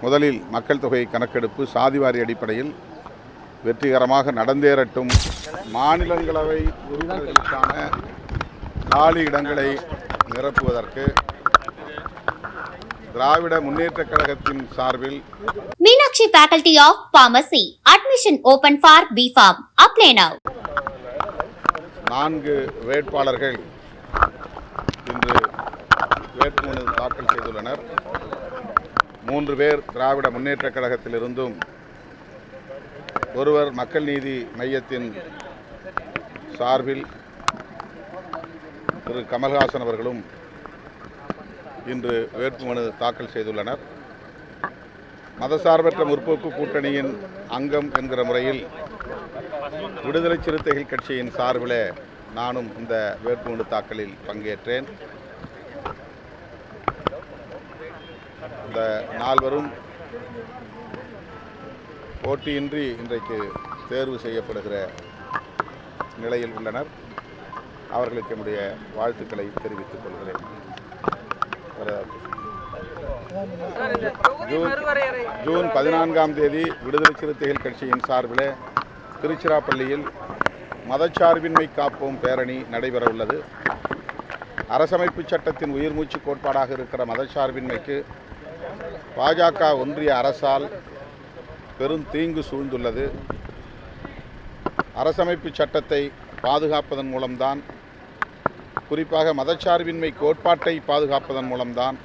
முதலில் மக்கள் தொகை கணக்கெடுப்பு சாதிவாரி அடிப்படையில் வெற்றிகரமாக நடந்தேறட்டும். மாநிலங்களவை உறுப்பினர்களுக்கான காலி இடங்களை நிரப்புவதற்கு திராவிட முன்னேற்றக் கழகத்தின் சார்பில் Meenakshi Faculty of Pharmacy. Admission open for B.Pharm. Apply now. 4 வேட்பாளர்கள் இன்று வேட்புமனு தாக்கல் செய்துள்ளனர். 3 பேர் திராவிட முன்னேற்றக் கழகத்திலிருந்தும் ஒருவர் மக்கள் நீதி மையத்தின் சார்பில் திரு கமல்ஹாசன் அவர்களும் இன்று வேட்புமனு தாக்கல் செய்துள்ளனர். மதசார்பற்ற முற்போக்கு கூட்டணியின் அங்கம் என்கிற முறையில் விடுதலை சிறுத்தைகள் கட்சியின் சார்பில் நானும் இந்த வேட்புமனு தாக்கலில் பங்கேற்றேன். இந்த 4வரும் போட்டியின்றி இன்றைக்கு தேர்வு செய்யப்படுகிற நிலையில் உள்ளனர். அவர்களுக்கு என்னுடைய வாழ்த்துக்களை தெரிவித்துக் கொள்கிறேன். ஜூன் 14ஆம் தேதி விடுதலை சிறுத்தைகள் கட்சியின் சார்பில் திருச்சிராப்பள்ளியில் மதச்சார்பின்மை காப்போம் பேரணி நடைபெற உள்ளது. அரசமைப்பு சட்டத்தின் உயிர்மூச்சு கோட்பாடாக இருக்கிற மதச்சார்பின்மைக்கு பாஜக ஒன்றிய அரசால் பெரும் தீங்கு சூழ்ந்துள்ளது. அரசமைப்பு சட்டத்தை பாதுகாப்பதன் மூலம்தான், குறிப்பாக மதச்சார்பின்மை கோட்பாட்டை பாதுகாப்பதன் மூலம்தான்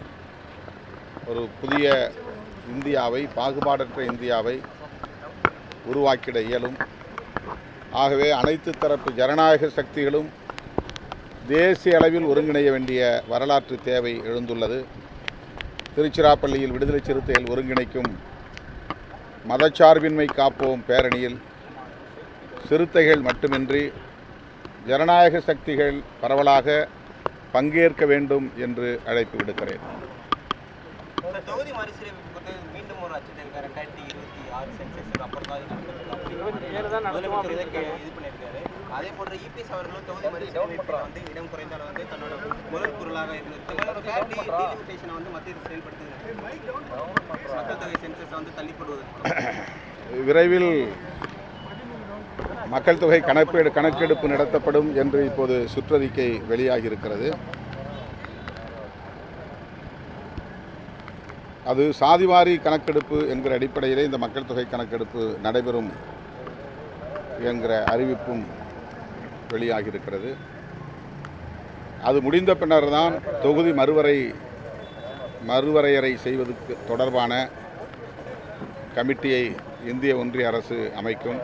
ஒரு புதிய இந்தியாவை, பாகுபாடற்ற இந்தியாவை உருவாக்கிட இயலும். ஆகவே அனைத்து தரப்பு ஜனநாயக சக்திகளும் தேசிய அளவில் ஒருங்கிணைய வேண்டிய வரலாற்று தேவை எழுந்துள்ளது. திருச்சிராப்பள்ளியில் விடுதலை சிறுத்தைகள் ஒருங்கிணைக்கும் மதச்சார்பின்மை காப்போம் பேரணியில் சிறுத்தைகள் மட்டுமின்றி ஜனநாயக சக்திகள் பரவலாக பங்கேற்க வேண்டும் என்று அழைப்பு விடுக்கிறேன். தொகுதி மறுசீரமைப்பு மீண்டும் ஒரு அச்சத்தை 2026 சென்சஸுக்கு அப்புறம் தான் இது பண்ணியிருக்காரு. அதே போன்ற இபிஎஸ் அவர்களும் தொகுதி மறுசீரமைப்பில் வந்து இடம் குறைந்தால் வந்து தன்னோட முதல் குரலாக இருந்தது. வந்து மத்திய செயல்படுத்துது. மக்கள் தொகை சென்சஸ் வந்து தள்ளிப்படுவது விரைவில் மக்கள் தொகை கணக்கெடுப்பு நடத்தப்படும் என்று இப்போது சுற்றறிக்கை வெளியாகி இருக்கிறது. அது சாதிவாரி கணக்கெடுப்பு என்கிற அடிப்படையிலே இந்த மக்கள் தொகை கணக்கெடுப்பு நடைபெறும் என்கிற அறிவிப்பும் வெளியாகி இருக்கிறது. அது முடிந்த பின்னர் தான் தொகுதி மறுவரையறை செய்வதற்கு தொடர்பான கமிட்டியை இந்திய ஒன்றிய அரசு அமைக்கும்.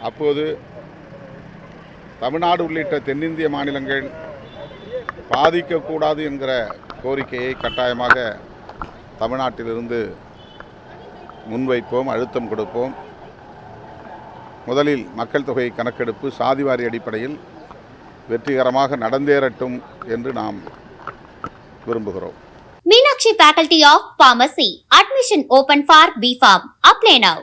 அப்போது தமிழ்நாடு உள்ளிட்ட தென்னிந்திய மாநிலங்கள் பாதிக்கக்கூடாது என்கிற கோரிக்கையை கட்டாயமாக தமிழ்நாட்டிலிருந்து முன்வைப்போம், அழுத்தம் கொடுப்போம். முதலில் மக்கள் தொகை கணக்கெடுப்பு சாதிவாரி அடிப்படையில் வெற்றிகரமாக நடந்தேறட்டும் என்று நாம் விரும்புகிறோம். Meenakshi Faculty of Pharmacy. Admission open for B.Pharm. Apply now.